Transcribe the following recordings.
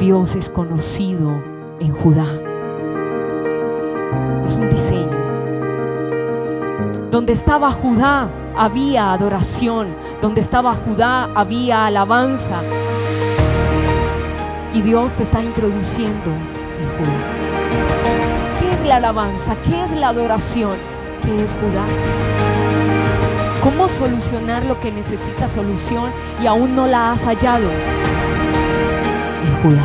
Dios es conocido en Judá. Es un diseño. Donde estaba Judá había adoración, donde estaba Judá había alabanza. Y Dios se está introduciendo en Judá. ¿Qué es la alabanza? ¿Qué es la adoración? ¿Qué es Judá? ¿Cómo solucionar lo que necesita solución y aún no la has hallado? En Judá.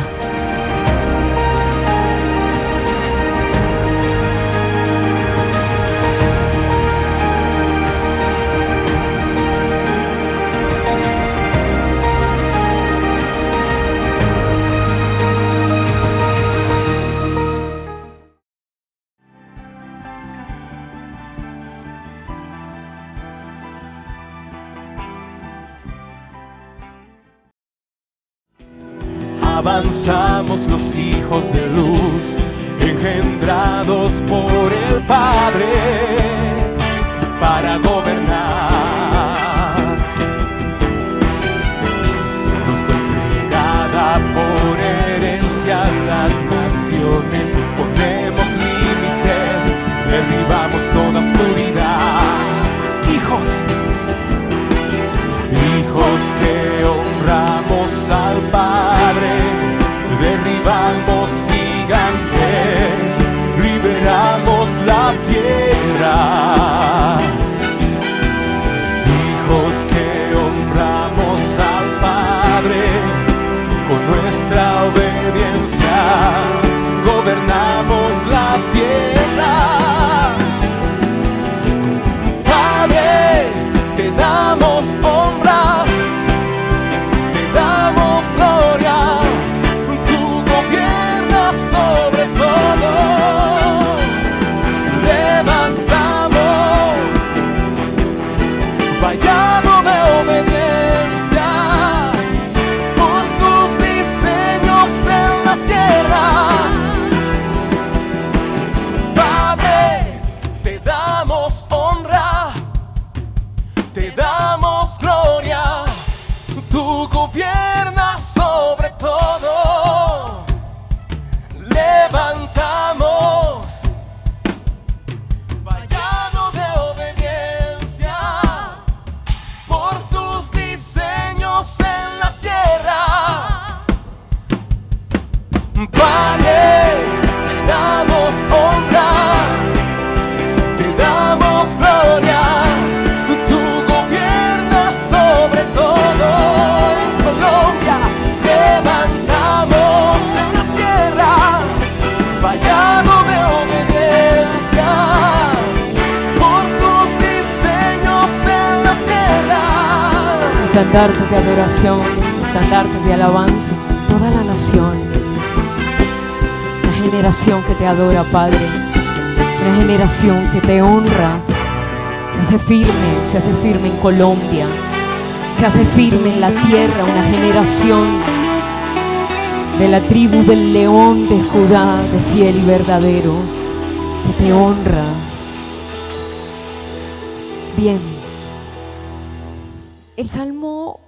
Avanzamos los hijos de luz, engendrados por el Padre, para gobernar. Nos fue entregada por herencia las naciones, ponemos límites, derribamos toda oscuridad. Hijos que honramos al Padre, derribamos gigantes, liberamos la tierra. Hijos que honramos al Padre, con nuestra obediencia gobernamos la tierra. Padre, te damos honra, te damos gloria. Sobre todo, levantamos vallado de obediencia por tus diseños en la tierra. Padre, te damos honra, te damos gloria, tú gobiernas sobre todo. Levantamos vallado de obediencia por tus diseños en la tierra. Padre, te damos honra, te damos gloria, tú gobiernas sobre todo. Colombia, levantamos en la tierra vallado de obediencia por tus diseños en la tierra. Estandartes de adoración, estandartes de alabanza, toda la nación, una generación que te adora, Padre, una generación que te honra, se hace firme en Colombia, se hace firme en la tierra, una generación de la tribu del león de Judá, de fiel y verdadero, que te honra. Bien, el Salmo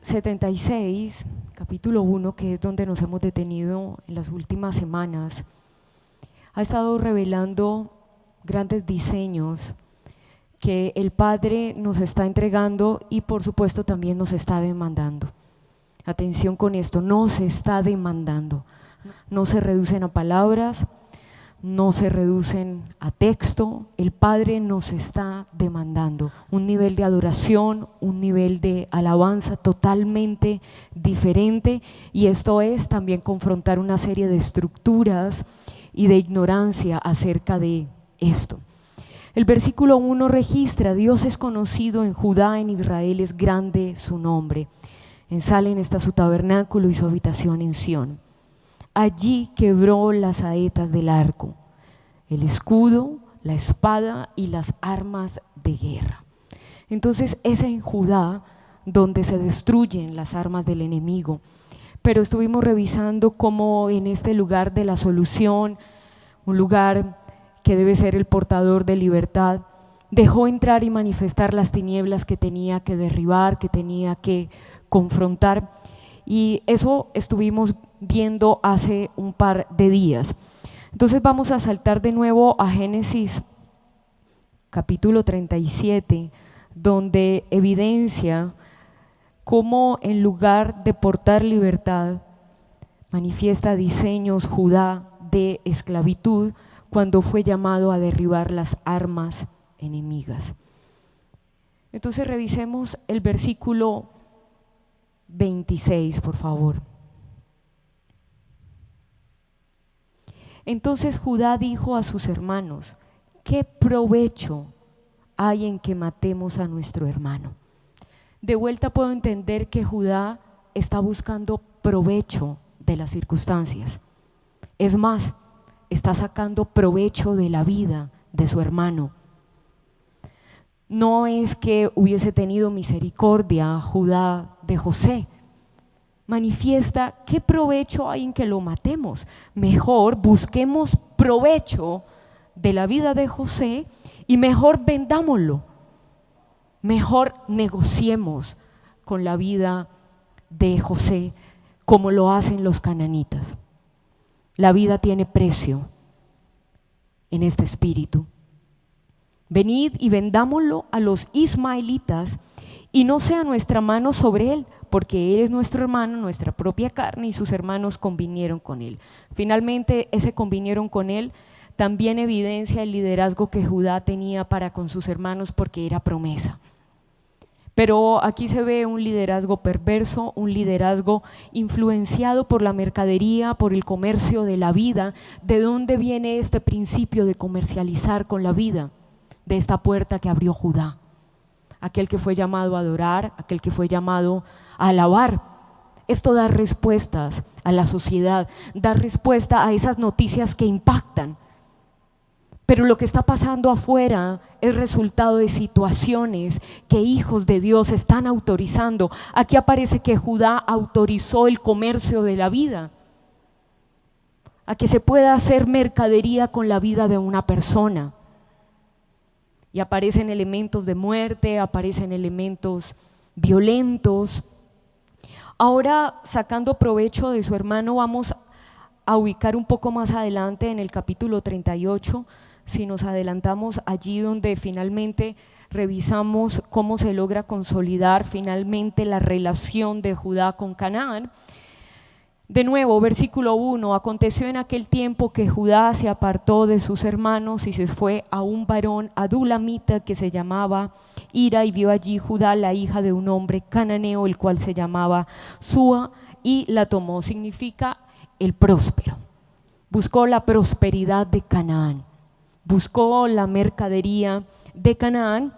76, capítulo 1, que es donde nos hemos detenido en las últimas semanas, ha estado revelando grandes diseños que el Padre nos está entregando y por supuesto también nos está demandando. Atención con esto, no se está demandando, no se reducen a palabras, no se reducen a texto. El Padre nos está demandando un nivel de adoración, un nivel de alabanza totalmente diferente, y esto es también confrontar una serie de estructuras y de ignorancia acerca de esto. El versículo 1 registra: Dios es conocido en Judá, en Israel es grande su nombre. En Salem está su tabernáculo y su habitación en Sión. Allí quebró las saetas del arco, el escudo, la espada y las armas de guerra. Entonces es en Judá donde se destruyen las armas del enemigo. Pero estuvimos revisando cómo en este lugar de la solución, un lugar que debe ser el portador de libertad, dejó entrar y manifestar las tinieblas que tenía que derribar, que tenía que confrontar. Y eso estuvimos viendo hace un par de días. Entonces vamos a saltar de nuevo a Génesis capítulo 37, donde evidencia cómo en lugar de portar libertad, manifiesta diseños Judá de esclavitud cuando fue llamado a derribar las armas enemigas. Entonces revisemos el versículo 26, por favor. Entonces Judá dijo a sus hermanos: ¿qué provecho hay en que matemos a nuestro hermano? De vuelta puedo entender que Judá está buscando provecho de las circunstancias. Es más, está sacando provecho de la vida de su hermano. No es que hubiese tenido misericordia Judá de José. Manifiesta qué provecho hay en que lo matemos. Mejor busquemos provecho de la vida de José y mejor vendámoslo. Mejor negociemos con la vida de José como lo hacen los cananitas. La vida tiene precio en este espíritu. Venid y vendámoslo a los ismaelitas y no sea nuestra mano sobre él, porque él es nuestro hermano, nuestra propia carne, y sus hermanos convinieron con él. Finalmente, ese convinieron con él también evidencia el liderazgo que Judá tenía para con sus hermanos, porque era promesa. Pero aquí se ve un liderazgo perverso, un liderazgo influenciado por la mercadería, por el comercio de la vida. ¿De dónde viene este principio de comercializar con la vida? De esta puerta que abrió Judá. Aquel que fue llamado a adorar, aquel que fue llamado a alabar. Esto da respuestas a la sociedad, da respuesta a esas noticias que impactan. Pero lo que está pasando afuera es resultado de situaciones que hijos de Dios están autorizando. Aquí aparece que Judá autorizó el comercio de la vida, a que se pueda hacer mercadería con la vida de una persona. Y aparecen elementos de muerte, aparecen elementos violentos. Ahora, sacando provecho de su hermano, vamos a ubicar un poco más adelante en el capítulo 38, si nos adelantamos allí donde finalmente revisamos cómo se logra consolidar finalmente la relación de Judá con Canaán. De nuevo, versículo 1: aconteció en aquel tiempo que Judá se apartó de sus hermanos y se fue a un varón adulamita que se llamaba Hira, y vio allí Judá la hija de un hombre cananeo, el cual se llamaba Súa, y la tomó. Significa el próspero. Buscó la prosperidad de Canaán, buscó la mercadería de Canaán.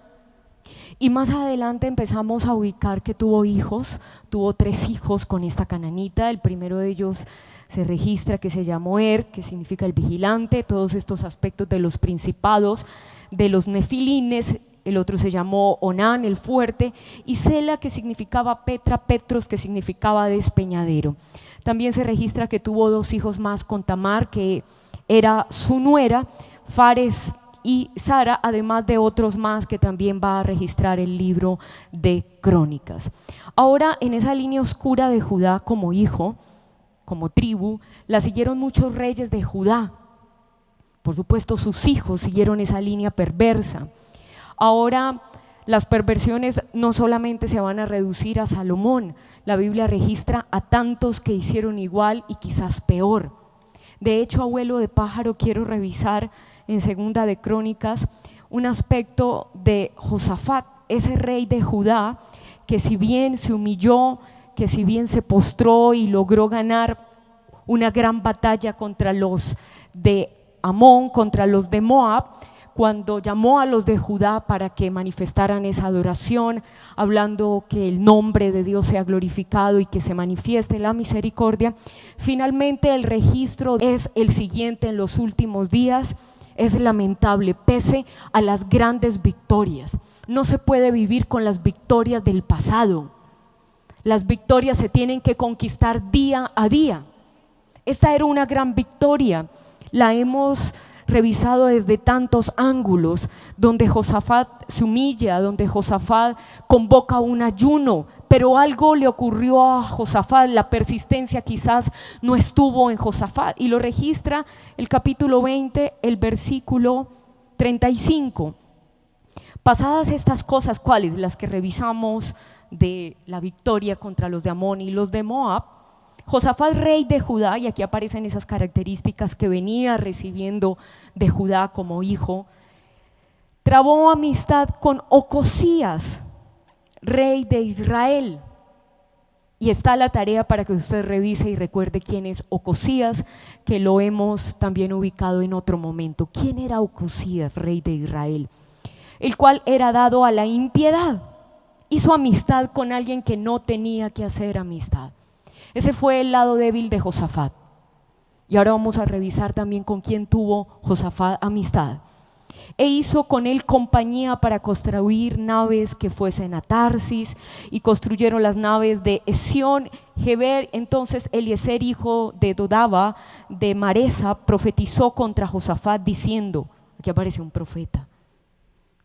Y más adelante empezamos a ubicar que tuvo hijos, tuvo 3 hijos con esta cananita. El primero de ellos se registra que se llamó que significa el vigilante, todos estos aspectos de los principados, de los nefilines. El otro se llamó Onán, el fuerte, y Sela, que significaba Petra, Petros, que significaba despeñadero. También se registra que tuvo 2 hijos más con Tamar, que era su nuera, Fares y Sara, además de otros más que también va a registrar el libro de Crónicas. Ahora, en esa línea oscura de Judá como hijo, como tribu, la siguieron muchos reyes de Judá. Por supuesto, sus hijos siguieron esa línea perversa. Ahora, las perversiones no solamente se van a reducir a Salomón. La Biblia registra a tantos que hicieron igual y quizás peor. De hecho, abuelo de pájaro, quiero revisar en Segunda de Crónicas un aspecto de Josafat, ese rey de Judá, que si bien se humilló, que si bien se postró y logró ganar una gran batalla contra los de Amón, contra los de Moab, cuando llamó a los de Judá para que manifestaran esa adoración, hablando que el nombre de Dios sea glorificado y que se manifieste la misericordia, finalmente el registro es el siguiente en los últimos días. Es lamentable, pese a las grandes victorias. No se puede vivir con las victorias del pasado. Las victorias se tienen que conquistar día a día. Esta era una gran victoria, la hemos revisado desde tantos ángulos, donde Josafat se humilla, donde Josafat convoca un ayuno, pero algo le ocurrió a Josafat, la persistencia quizás no estuvo en Josafat, y lo registra el capítulo 20, el versículo 35. Pasadas estas cosas, ¿cuáles? Las que revisamos de la victoria contra los de Amón y los de Moab, Josafat, rey de Judá, y aquí aparecen esas características que venía recibiendo de Judá como hijo, trabó amistad con Ocosías, rey de Israel. Y está la tarea para que usted revise y recuerde quién es Ocosías, que lo hemos también ubicado en otro momento. ¿Quién era Ocosías, rey de Israel? El cual era dado a la impiedad. Hizo amistad con alguien que no tenía que hacer amistad. Ese fue el lado débil de Josafat. Y ahora vamos a revisar también con quién tuvo Josafat amistad. E hizo con él compañía para construir naves que fuesen a Tarsis, y construyeron las naves de Esión Geber. Entonces Eliezer, hijo de Dodaba de Maresa, profetizó contra Josafat diciendo, aquí aparece un profeta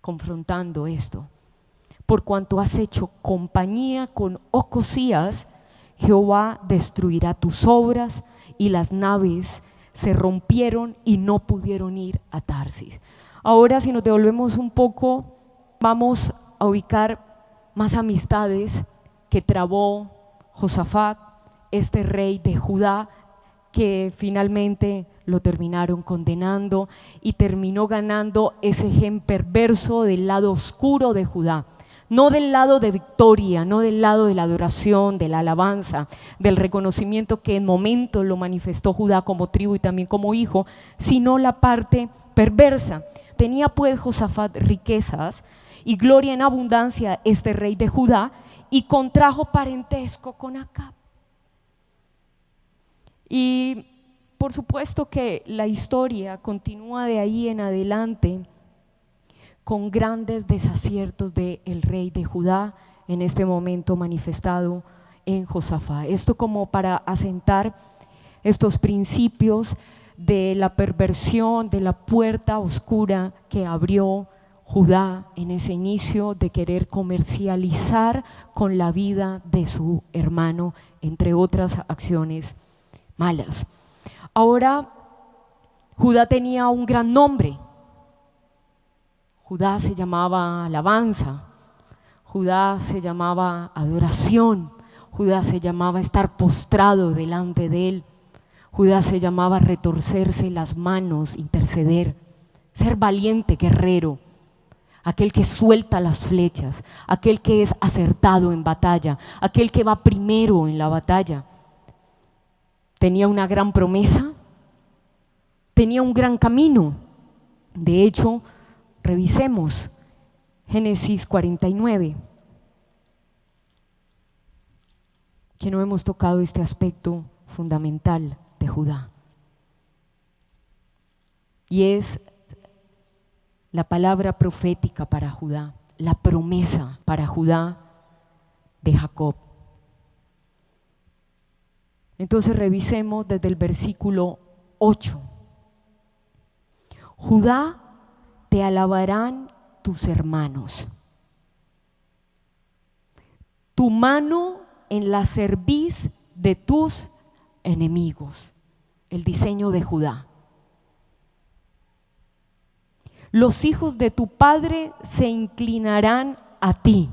confrontando esto: por cuanto has hecho compañía con Ocosías, Jehová destruirá tus obras, y las naves se rompieron y no pudieron ir a Tarsis. Ahora, si nos devolvemos un poco, vamos a ubicar más amistades que trabó Josafat, este rey de Judá, que finalmente lo terminaron condenando y terminó ganando ese gen perverso del lado oscuro de Judá. No del lado de victoria, no del lado de la adoración, de la alabanza, del reconocimiento que en momento lo manifestó Judá como tribu y también como hijo, sino la parte perversa. Tenía pues Josafat riquezas y gloria en abundancia este rey de Judá, y contrajo parentesco con Acab. Y por supuesto que la historia continúa de ahí en adelante con grandes desaciertos del rey de Judá, en este momento manifestado en Josafat. Esto como para asentar estos principios de la perversión, de la puerta oscura que abrió Judá en ese inicio de querer comercializar con la vida de su hermano, entre otras acciones malas. Ahora, Judá tenía un gran nombre. Judá se llamaba alabanza, Judá se llamaba adoración, Judá se llamaba estar postrado delante de él, Judá se llamaba retorcerse las manos, interceder, ser valiente guerrero, aquel que suelta las flechas, aquel que es acertado en batalla, aquel que va primero en la batalla. Tenía una gran promesa, tenía un gran camino. De hecho, revisemos Génesis 49, que no hemos tocado este aspecto fundamental de Judá, y es la palabra profética para Judá, la promesa para Judá de Jacob. Entonces revisemos desde el versículo 8. Judá, te alabarán tus hermanos, tu mano en la cerviz de tus enemigos. El diseño de Judá. Los hijos de tu padre se inclinarán a ti,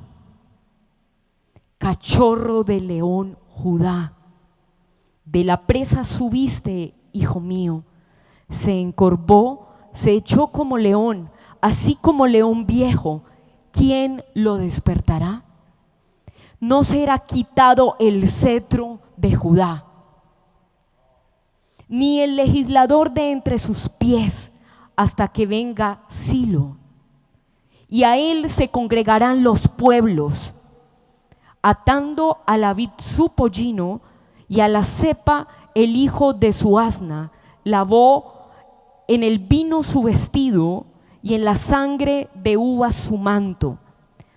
cachorro de león Judá. De la presa subiste, hijo mío, se encorvó, se echó como león, así como león viejo. ¿Quién lo despertará? No será quitado el cetro de Judá, ni el legislador de entre sus pies, hasta que venga Silo, y a él se congregarán los pueblos, atando a la vid su pollino, y a la cepa el hijo de su asna. Lavó en el vino su vestido, y en la sangre de uvas su manto.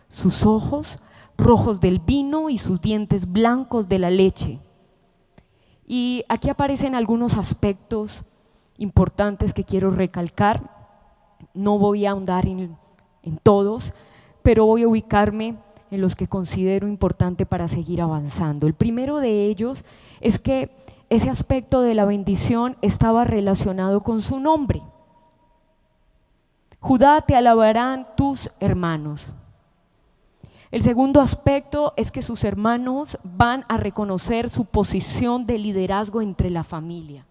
Sus ojos rojos del vino, y sus dientes blancos de la leche. Y aquí aparecen algunos aspectos importantes que quiero recalcar. No voy a ahondar en todos, pero voy a ubicarme en los que considero importante para seguir avanzando. El primero de ellos es que ese aspecto de la bendición estaba relacionado con su nombre. Judá, te alabarán tus hermanos. El segundo aspecto es que sus hermanos van a reconocer su posición de liderazgo entre la familia.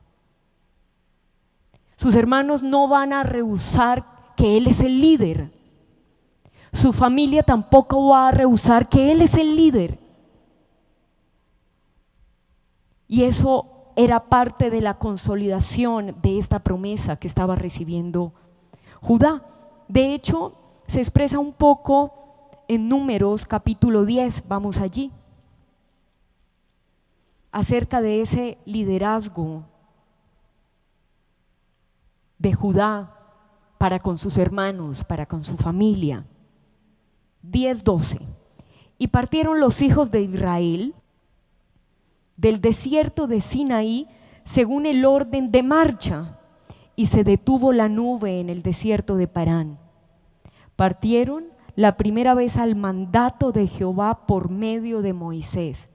Sus hermanos no van a rehusar que él es el líder. Su familia tampoco va a rehusar que él es el líder. Y eso era parte de la consolidación de esta promesa que estaba recibiendo Judá. De hecho, se expresa un poco en Números capítulo 10, vamos allí, acerca de ese liderazgo de Judá para con sus hermanos, para con su familia. 10:12. Y partieron los hijos de Israel del desierto de Sinaí según el orden de marcha, y se detuvo la nube en el desierto de Parán. Partieron la primera vez al mandato de Jehová por medio de Moisés.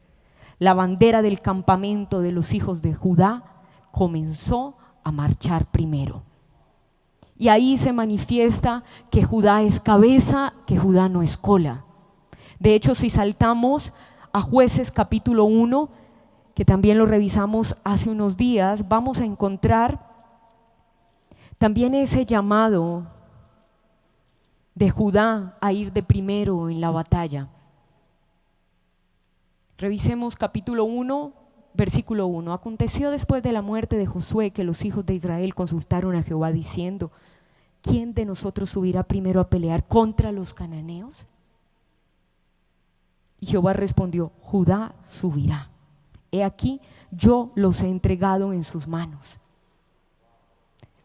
La bandera del campamento de los hijos de Judá comenzó a marchar primero. Y ahí se manifiesta que Judá es cabeza, que Judá no es cola. De hecho, si saltamos a Jueces capítulo 1, que también lo revisamos hace unos días, vamos a encontrar también ese llamado de Judá a ir de primero en la batalla. Revisemos capítulo 1, versículo 1. Aconteció después de la muerte de Josué que los hijos de Israel consultaron a Jehová diciendo: ¿quién de nosotros subirá primero a pelear contra los cananeos? Y Jehová respondió: Judá subirá. He aquí, yo los he entregado en sus manos.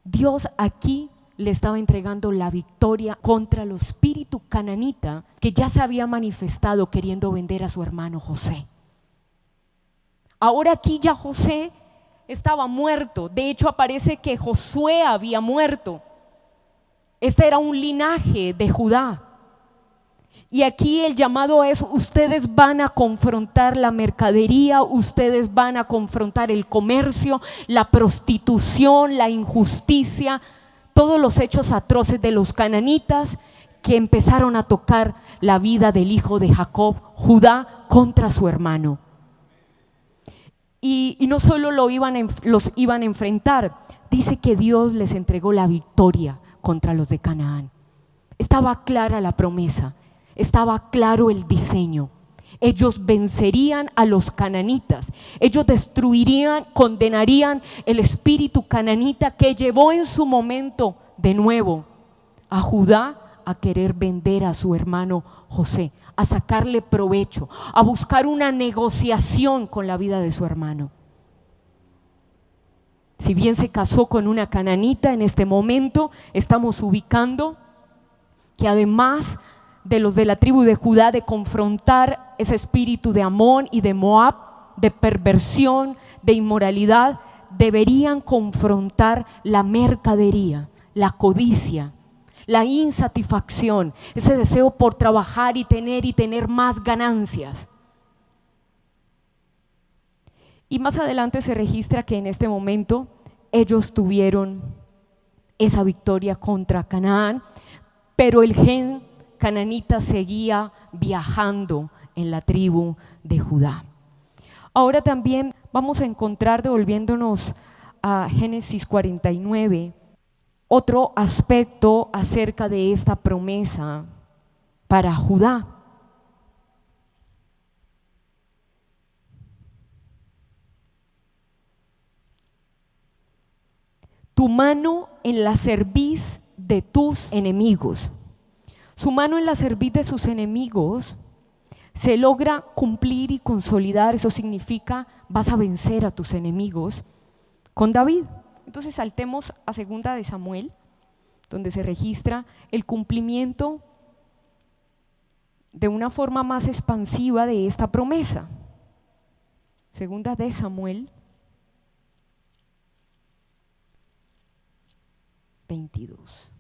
Dios aquí le estaba entregando la victoria contra el espíritu cananita que ya se había manifestado queriendo vender a su hermano José. Ahora aquí ya José estaba muerto. De hecho, aparece que Josué había muerto. Este era un linaje de Judá. Y aquí el llamado es: ustedes van a confrontar la mercadería, ustedes van a confrontar el comercio, la prostitución, la injusticia, todos los hechos atroces de los cananitas que empezaron a tocar la vida del hijo de Jacob, Judá, contra su hermano. Y no solo los iban a enfrentar, dice que Dios les entregó la victoria contra los de Canaán. Estaba clara la promesa. Estaba claro el diseño. Ellos vencerían a los cananitas. Ellos destruirían, condenarían el espíritu cananita que llevó en su momento de nuevo a Judá a querer vender a su hermano José, a sacarle provecho, a buscar una negociación con la vida de su hermano. Si bien se casó con una cananita, en este momento estamos ubicando que además de los de la tribu de Judá, de confrontar ese espíritu de Amón y de Moab, de perversión, de inmoralidad, deberían confrontar la mercadería, la codicia, la insatisfacción, ese deseo por trabajar y tener más ganancias. Y más adelante se registra que en este momento ellos tuvieron esa victoria contra Canaán, pero el gen cananita seguía viajando en la tribu de Judá. Ahora también vamos a encontrar, devolviéndonos a Génesis 49, otro aspecto acerca de esta promesa para Judá. Tu mano en la cerviz de tus enemigos. Su mano en la cerviz de sus enemigos se logra cumplir y consolidar. Eso significa: vas a vencer a tus enemigos con David. Entonces saltemos a segunda de Samuel, donde se registra el cumplimiento de una forma más expansiva de esta promesa. Segunda de Samuel 22.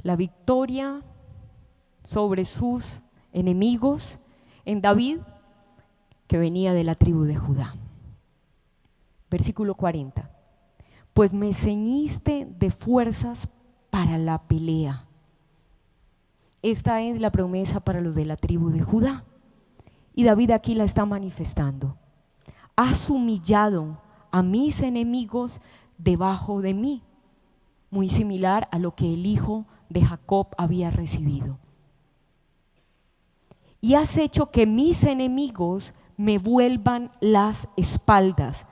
La victoria sobre sus enemigos en David, que venía de la tribu de Judá. Versículo 40. Pues me ceñiste de fuerzas para la pelea. Esta es la promesa para los de la tribu de Judá. Y David aquí la está manifestando. Has humillado a mis enemigos debajo de mí. Muy similar a lo que el hijo de Jacob había recibido. Y has hecho que mis enemigos me vuelvan las espaldas,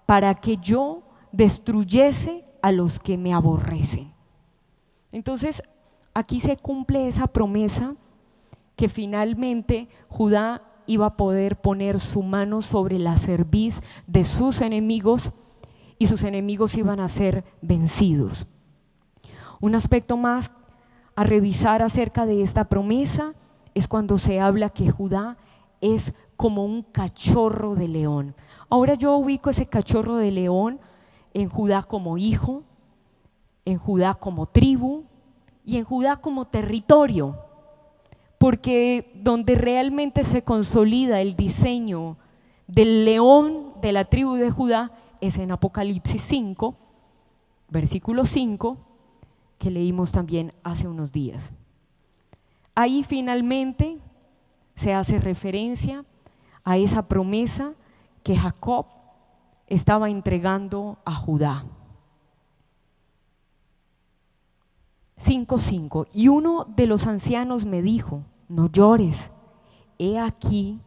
para que yo destruyese a los que me aborrecen. Entonces, aquí se cumple esa promesa que finalmente Judá iba a poder poner su mano sobre la cerviz de sus enemigos y sus enemigos iban a ser vencidos. Un aspecto más a revisar acerca de esta promesa es cuando se habla que Judá es como un cachorro de león. Ahora yo ubico ese cachorro de león en Judá como hijo, en Judá como tribu y en Judá como territorio, porque donde realmente se consolida el diseño del león de la tribu de Judá es en Apocalipsis 5, versículo 5, que leímos también hace unos días. Ahí finalmente se hace referencia a esa promesa que Jacob estaba entregando a Judá. 5:5. Y uno de los ancianos me dijo: no llores, he aquí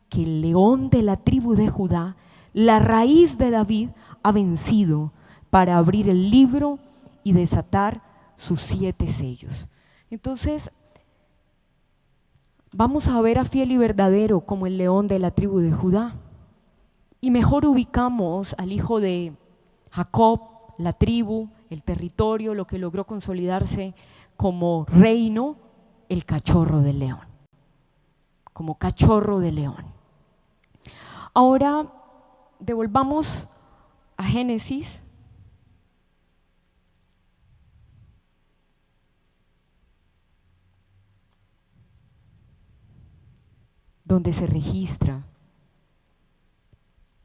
que el león de la tribu de Judá, la raíz de David, ha vencido para abrir el libro y desatar sus 7 sellos. Entonces vamos a ver a Fiel y Verdadero como el león de la tribu de Judá, y mejor ubicamos al hijo de Jacob, la tribu, el territorio, lo que logró consolidarse como reino, el cachorro del león, como cachorro de león. Ahora devolvamos a Génesis. Donde se registra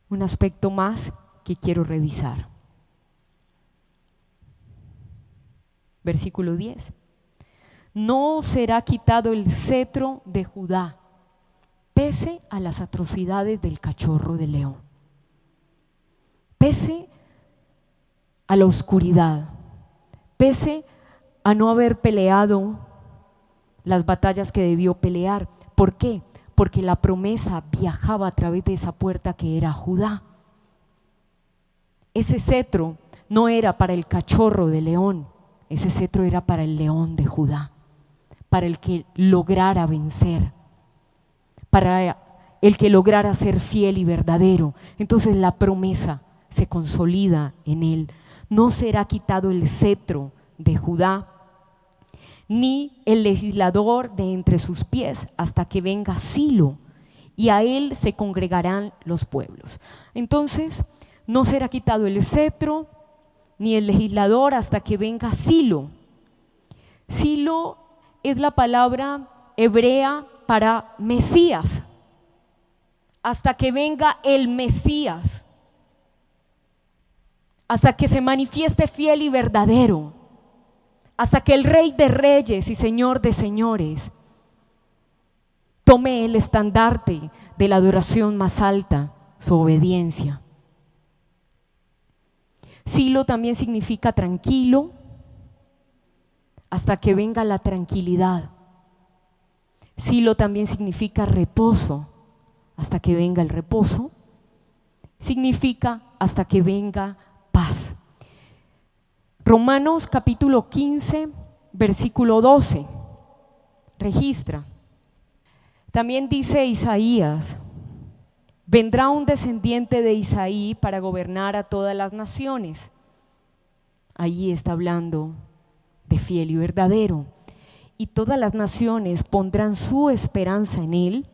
un aspecto más que quiero revisar. Versículo 10. No será quitado el cetro de Judá, pese a las atrocidades del cachorro de león, pese a la oscuridad, pese a no haber peleado las batallas que debió pelear. ¿Por qué? Porque la promesa viajaba a través de esa puerta que era Judá. Ese cetro no era para el cachorro de león, ese cetro era para el león de Judá, para el que lograra vencer, para el que lograra ser fiel y verdadero. Entonces la promesa se consolida en él. No será quitado el cetro de Judá, ni el legislador de entre sus pies, hasta que venga Silo, y a él se congregarán los pueblos. Entonces no será quitado el cetro ni el legislador hasta que venga Silo. Silo es la palabra hebrea para Mesías, hasta que venga el Mesías, hasta que se manifieste fiel y verdadero, hasta que el Rey de Reyes y Señor de Señores tome el estandarte de la adoración más alta, su obediencia. Silo también significa tranquilo, hasta que venga la tranquilidad. Silo también significa reposo, hasta que venga el reposo. Significa hasta que venga paz. Romanos capítulo 15, versículo 12, registra. También dice Isaías: vendrá un descendiente de Isaí para gobernar a todas las naciones. Ahí está hablando de fiel y verdadero. Y todas las naciones pondrán su esperanza en Él.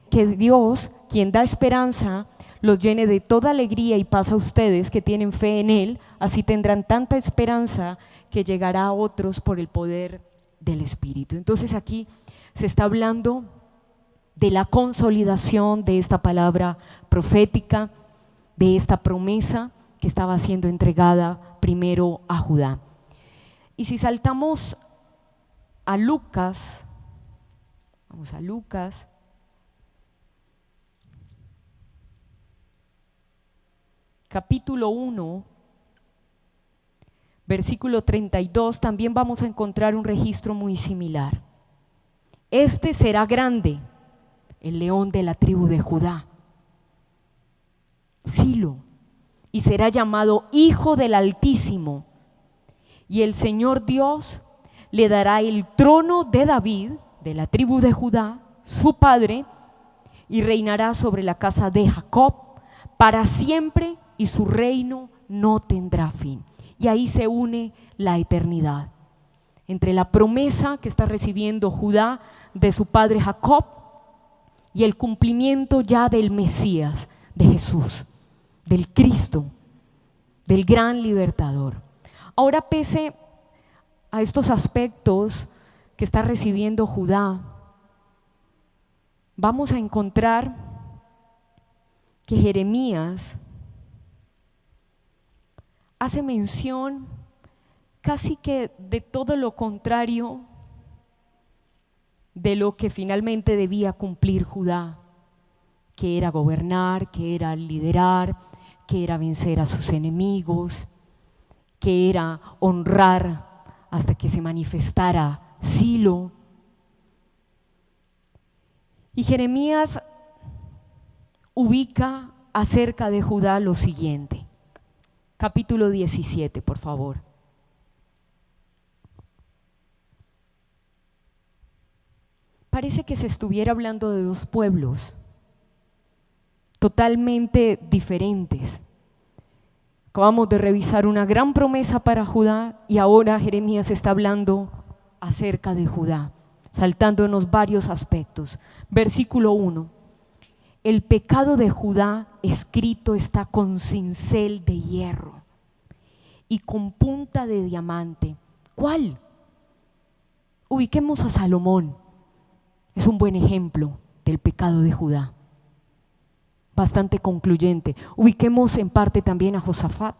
Que Dios, quien da esperanza, los llene de toda alegría y paz a ustedes que tienen fe en Él. Así tendrán tanta esperanza que llegará a otros por el poder del Espíritu. Entonces aquí se está hablando de la consolidación de esta palabra profética, de esta promesa que estaba siendo entregada primero a Judá. Y si saltamos a Lucas, vamos a Lucas, capítulo 1, versículo 32, también vamos a encontrar un registro muy similar. Este será grande, el león de la tribu de Judá, Silo, y será llamado Hijo del Altísimo, y el Señor Dios le dará el trono de David, de la tribu de Judá, su padre, y reinará sobre la casa de Jacob para siempre, y su reino no tendrá fin. Y ahí se une la eternidad entre la promesa que está recibiendo Judá de su padre Jacob y el cumplimiento ya del Mesías, de Jesús, del Cristo, del gran libertador. Ahora, pese a estos aspectos que está recibiendo Judá, vamos a encontrar que Jeremías hace mención casi que de todo lo contrario de lo que finalmente debía cumplir Judá, que era gobernar, que era liderar, que era vencer a sus enemigos, que era honrar hasta que se manifestara Silo. Y Jeremías ubica acerca de Judá lo siguiente. Capítulo 17, por favor. Parece que se estuviera hablando de dos pueblos totalmente diferentes. Acabamos de revisar una gran promesa para Judá y ahora Jeremías está hablando acerca de Judá, saltándonos varios aspectos. Versículo 1. El pecado de Judá escrito está con cincel de hierro y con punta de diamante. ¿Cuál? Ubiquemos a Salomón. Es un buen ejemplo del pecado de Judá, bastante concluyente. Ubiquemos en parte también a Josafat,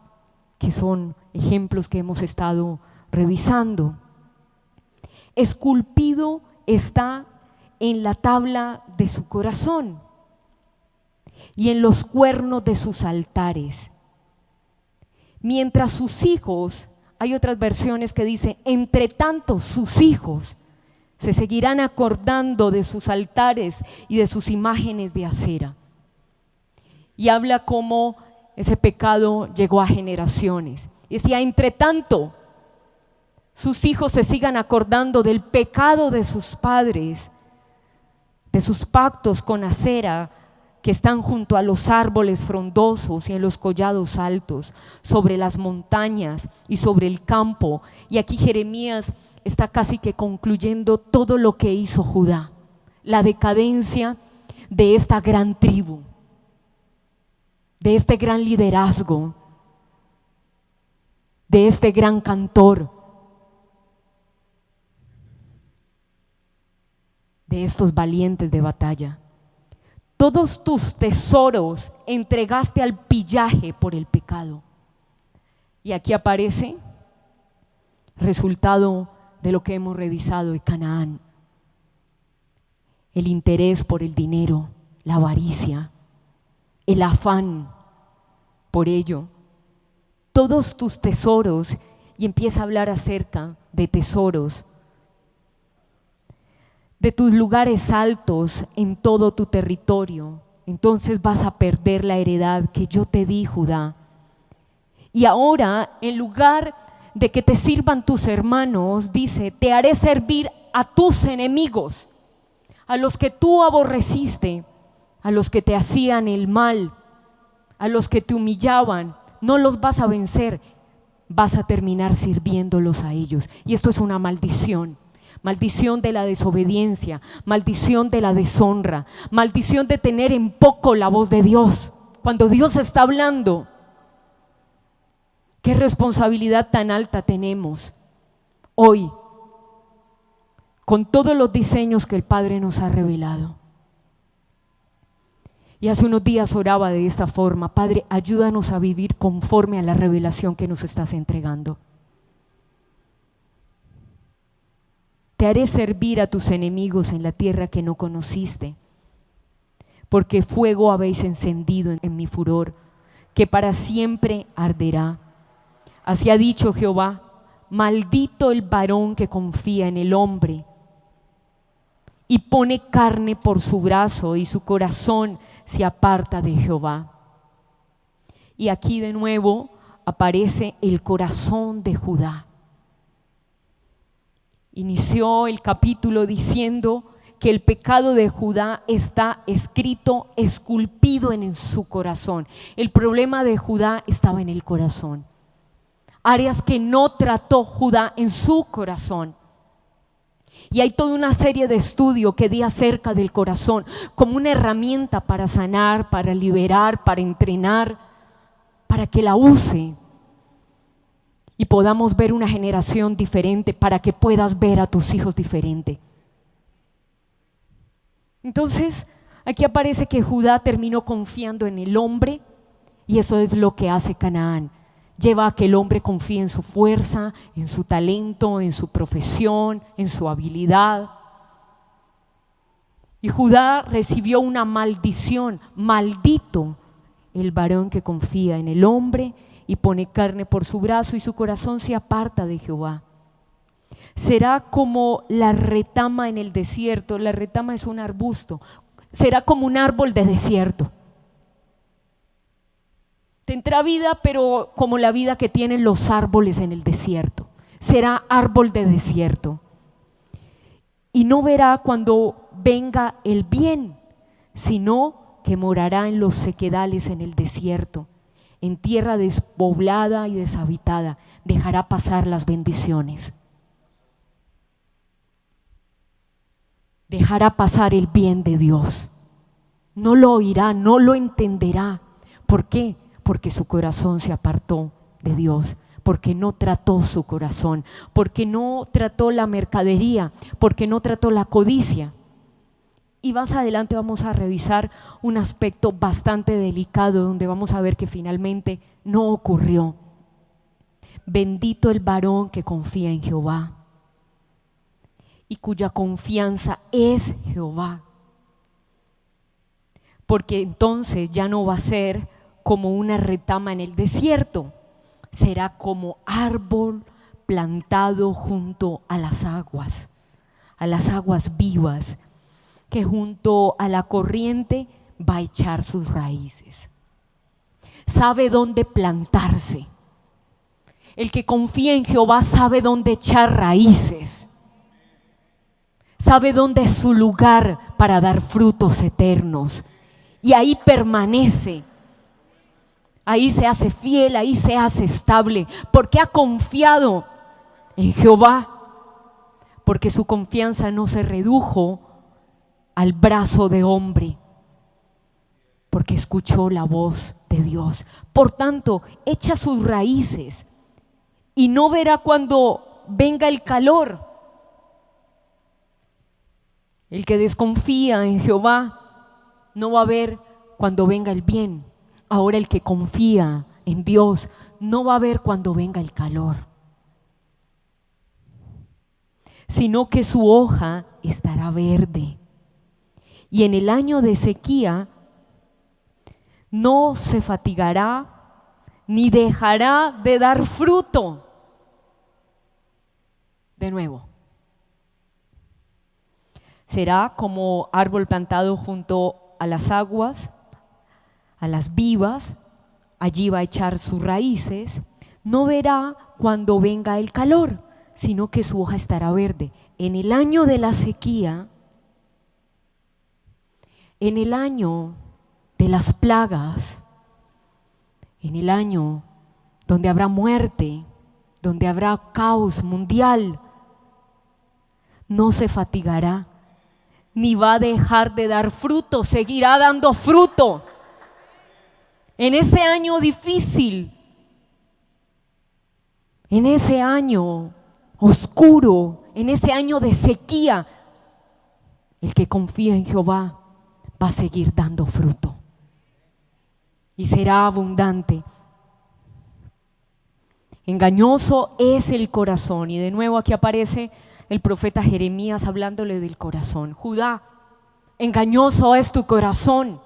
que son ejemplos que hemos estado revisando. Esculpido está en la tabla de su corazón y en los cuernos de sus altares. Mientras sus hijos, hay otras versiones que dicen, entre tanto sus hijos se seguirán acordando de sus altares y de sus imágenes de acera. Y habla cómo ese pecado llegó a generaciones. Y decía, entre tanto sus hijos se sigan acordando del pecado de sus padres, de sus pactos con acera que están junto a los árboles frondosos y en los collados altos, sobre las montañas y sobre el campo. Y aquí Jeremías está casi que concluyendo todo lo que hizo Judá, la decadencia de esta gran tribu, de este gran liderazgo, de este gran cantor, de estos valientes de batalla. Todos tus tesoros entregaste al pillaje por el pecado. Y aquí aparece resultado de lo que hemos revisado de Canaán: el interés por el dinero, la avaricia, el afán por ello. Todos tus tesoros, y empieza a hablar acerca de tesoros, de tus lugares altos en todo tu territorio. Entonces vas a perder la heredad que yo te di, Judá. Y ahora, en lugar de que te sirvan tus hermanos, dice, te haré servir a tus enemigos, a los que tú aborreciste, a los que te hacían el mal, a los que te humillaban. No los vas a vencer, vas a terminar sirviéndolos a ellos. Y esto es una maldición. Maldición de la desobediencia, maldición de la deshonra, maldición de tener en poco la voz de Dios. Cuando Dios está hablando, ¿qué responsabilidad tan alta tenemos hoy con todos los diseños que el Padre nos ha revelado? Y hace unos días oraba de esta forma: Padre, ayúdanos a vivir conforme a la revelación que nos estás entregando. Te haré servir a tus enemigos en la tierra que no conociste, porque fuego habéis encendido en mi furor, que para siempre arderá. Así ha dicho Jehová: maldito el varón que confía en el hombre y pone carne por su brazo, y su corazón se aparta de Jehová. Y aquí de nuevo aparece el corazón de Judá. Inició el capítulo diciendo que el pecado de Judá está escrito, esculpido en su corazón. El problema de Judá estaba en el corazón. Áreas que no trató Judá en su corazón. Y hay toda una serie de estudios que di acerca del corazón como una herramienta para sanar, para liberar, para entrenar, para que la use y podamos ver una generación diferente, para que puedas ver a tus hijos diferente. Entonces, aquí aparece que Judá terminó confiando en el hombre, y eso es lo que hace Canaán. Lleva a que el hombre confíe en su fuerza, en su talento, en su profesión, en su habilidad. Y Judá recibió una maldición: maldito el varón que confía en el hombre y pone carne por su brazo, y su corazón se aparta de Jehová. Será como la retama en el desierto. La retama es un arbusto. Será como un árbol de desierto. Tendrá vida, pero como la vida que tienen los árboles en el desierto. Será árbol de desierto. Y no verá cuando venga el bien, sino que morará en los sequedales en el desierto, en tierra despoblada y deshabitada. Dejará pasar las bendiciones. Dejará pasar el bien de Dios. No lo oirá, no lo entenderá. ¿Por qué? Porque su corazón se apartó de Dios, porque no trató su corazón, porque no trató la mercadería, porque no trató la codicia. Y más adelante vamos a revisar un aspecto bastante delicado, donde vamos a ver que finalmente no ocurrió. Bendito el varón que confía en Jehová y cuya confianza es Jehová, porque entonces ya no va a ser como una retama en el desierto, será como árbol plantado junto a las aguas vivas, que junto a la corriente va a echar sus raíces. Sabe dónde plantarse. El que confía en Jehová sabe dónde echar raíces. Sabe dónde es su lugar para dar frutos eternos. Y ahí permanece. Ahí se hace fiel, ahí se hace estable, porque ha confiado en Jehová, porque su confianza no se redujo al brazo de hombre, porque escuchó la voz de Dios. Por tanto, echa sus raíces y no verá cuando venga el calor. El que desconfía en Jehová no va a ver cuando venga el bien. Ahora el que confía en Dios no va a ver cuando venga el calor, sino que su hoja estará verde. Y en el año de sequía no se fatigará ni dejará de dar fruto. De nuevo, será como árbol plantado junto a las aguas, a las vivas. Allí va a echar sus raíces. No verá cuando venga el calor, sino que su hoja estará verde. En el año de la sequía, en el año de las plagas, en el año donde habrá muerte, donde habrá caos mundial, no se fatigará, ni va a dejar de dar fruto, seguirá dando fruto. En ese año difícil, en ese año oscuro, en ese año de sequía, el que confía en Jehová va a seguir dando fruto y será abundante. Engañoso es el corazón, y de nuevo aquí aparece el profeta Jeremías hablándole del corazón. Judá, engañoso es tu corazón.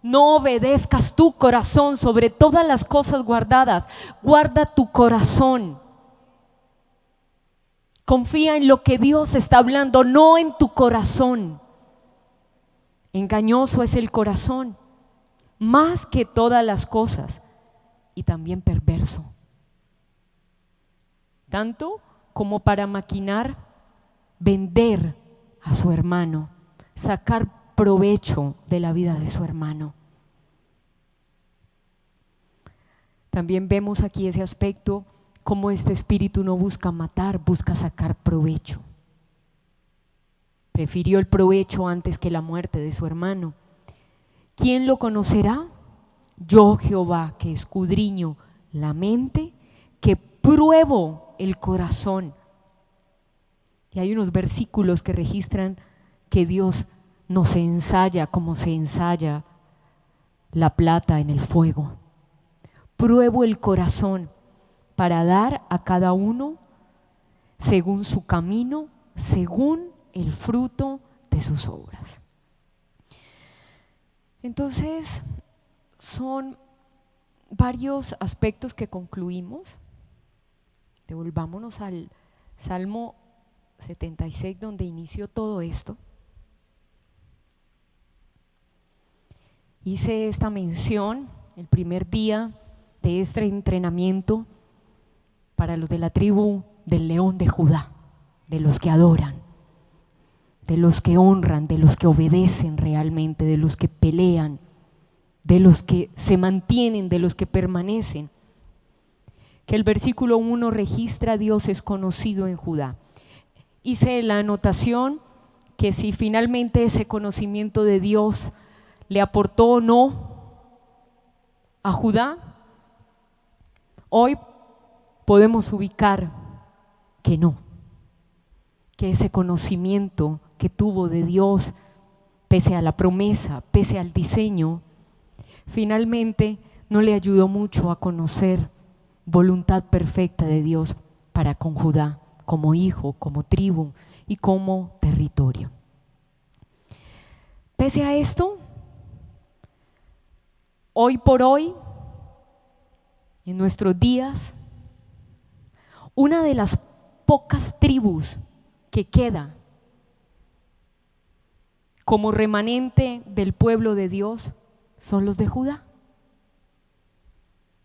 No obedezcas tu corazón sobre todas las cosas guardadas. Guarda tu corazón. Confía en lo que Dios está hablando, no en tu corazón. Engañoso es el corazón, más que todas las cosas, y también perverso, tanto como para maquinar, vender a su hermano, sacar provecho de la vida de su hermano. También vemos aquí ese aspecto, como este espíritu no busca matar, busca sacar provecho. Prefirió el provecho antes que la muerte de su hermano. ¿Quién lo conocerá? Yo, Jehová, que escudriño la mente, que pruebo el corazón. Y hay unos versículos que registran que Dios no se ensaya como se ensaya la plata en el fuego. Pruebo el corazón para dar a cada uno según su camino, según el fruto de sus obras. Entonces, son varios aspectos que concluimos. Devolvámonos al Salmo 76, donde inició todo esto. Hice esta mención el primer día de este entrenamiento para los de la tribu del león de Judá, de los que adoran, de los que honran, de los que obedecen realmente, de los que pelean, de los que se mantienen, de los que permanecen. Que el versículo 1 registra: Dios es conocido en Judá. Hice la anotación que si finalmente ese conocimiento de Dios le aportó o no a Judá, hoy podemos ubicar que no, que ese conocimiento que tuvo de Dios, pese a la promesa, pese al diseño, finalmente no le ayudó mucho a conocer voluntad perfecta de Dios para con Judá, como hijo, como tribu y como territorio. Pese a esto, hoy por hoy, en nuestros días, una de las pocas tribus que queda como remanente del pueblo de Dios son los de Judá.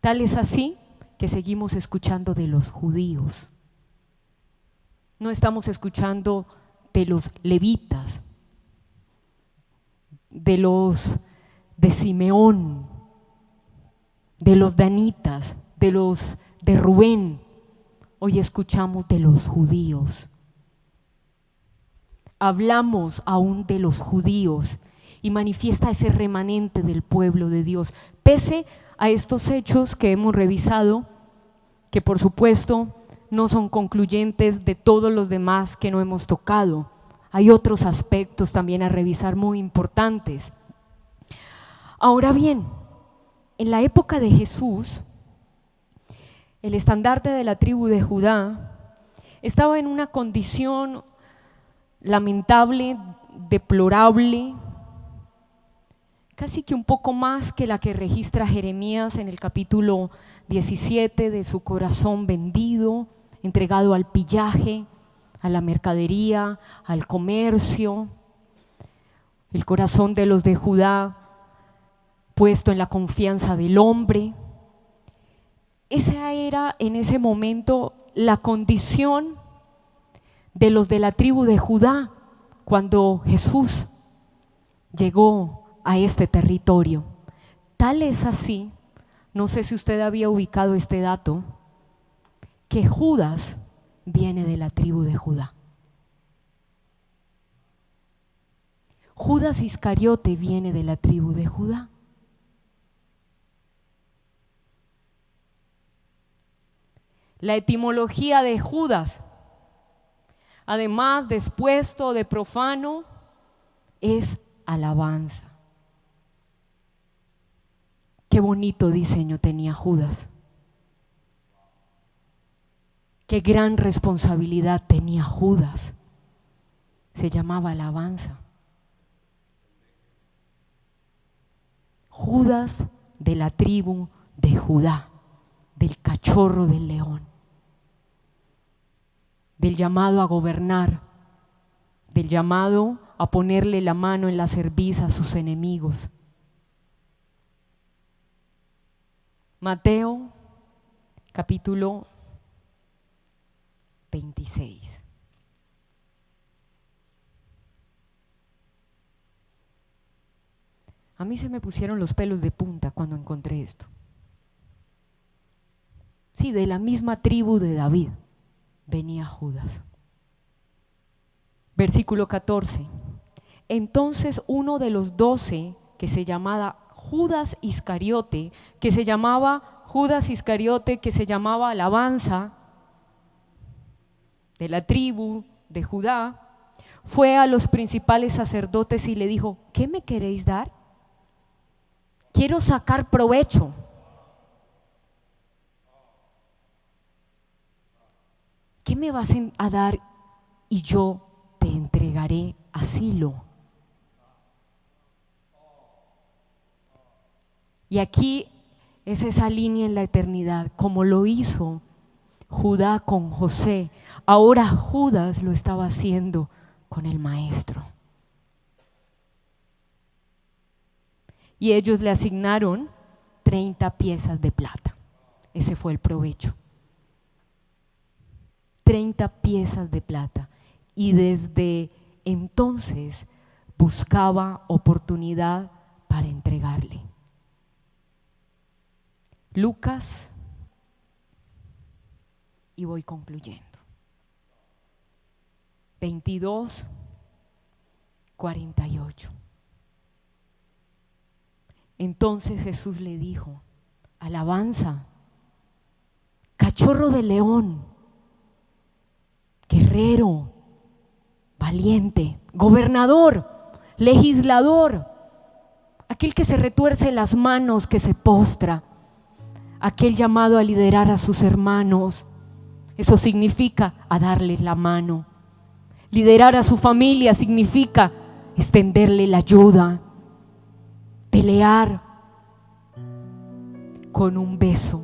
Tal es así que seguimos escuchando de los judíos. No estamos escuchando de los levitas, de los de Simeón, de los danitas, de los de Rubén. Hoy escuchamos de los judíos. Hablamos aún de los judíos y manifiesta ese remanente del pueblo de Dios, pese a estos hechos que hemos revisado, que por supuesto no son concluyentes de todos los demás que no hemos tocado. Hay otros aspectos también a revisar muy importantes. Ahora bien, en la época de Jesús, el estandarte de la tribu de Judá estaba en una condición lamentable, deplorable, casi que un poco más que la que registra Jeremías en el capítulo 17, de su corazón vendido, entregado al pillaje, a la mercadería, al comercio. El corazón de los de Judá puesto en la confianza del hombre. Esa era en ese momento la condición de los de la tribu de Judá cuando Jesús llegó a este territorio. Tal es así, no sé si usted había ubicado este dato, que Judas viene de la tribu de Judá. Judas Iscariote viene de la tribu de Judá. La etimología de Judas, además de expuesto, de profano, es alabanza. Qué bonito diseño tenía Judas. Qué gran responsabilidad tenía Judas. Se llamaba alabanza. Judas de la tribu de Judá, del cachorro del león, del llamado a gobernar, del llamado a ponerle la mano en la cerviz a sus enemigos. Mateo capítulo 26. A mí se me pusieron los pelos de punta cuando encontré esto. Sí, de la misma tribu de David venía Judas. Versículo 14. Entonces uno de los 12, que se llamaba Judas Iscariote, que se llamaba Alabanza, de la tribu de Judá, fue a los principales sacerdotes y le dijo: ¿qué me queréis dar? Quiero sacar provecho. ¿Qué me vas a dar y yo te entregaré asilo? Y aquí es esa línea en la eternidad, como lo hizo Judá con José. Ahora Judas lo estaba haciendo con el maestro. Y ellos le asignaron 30 piezas de plata. Ese fue el provecho. 30 piezas de plata. Y desde entonces buscaba oportunidad para entregarle. Lucas, y voy concluyendo. 22:48. Entonces Jesús le dijo: alabanza, cachorro de león, guerrero, valiente, gobernador, legislador, aquel que se retuerce las manos, que se postra, aquel llamado a liderar a sus hermanos. Eso significa a darles la mano. Liderar a su familia significa extenderle la ayuda, pelear con un beso,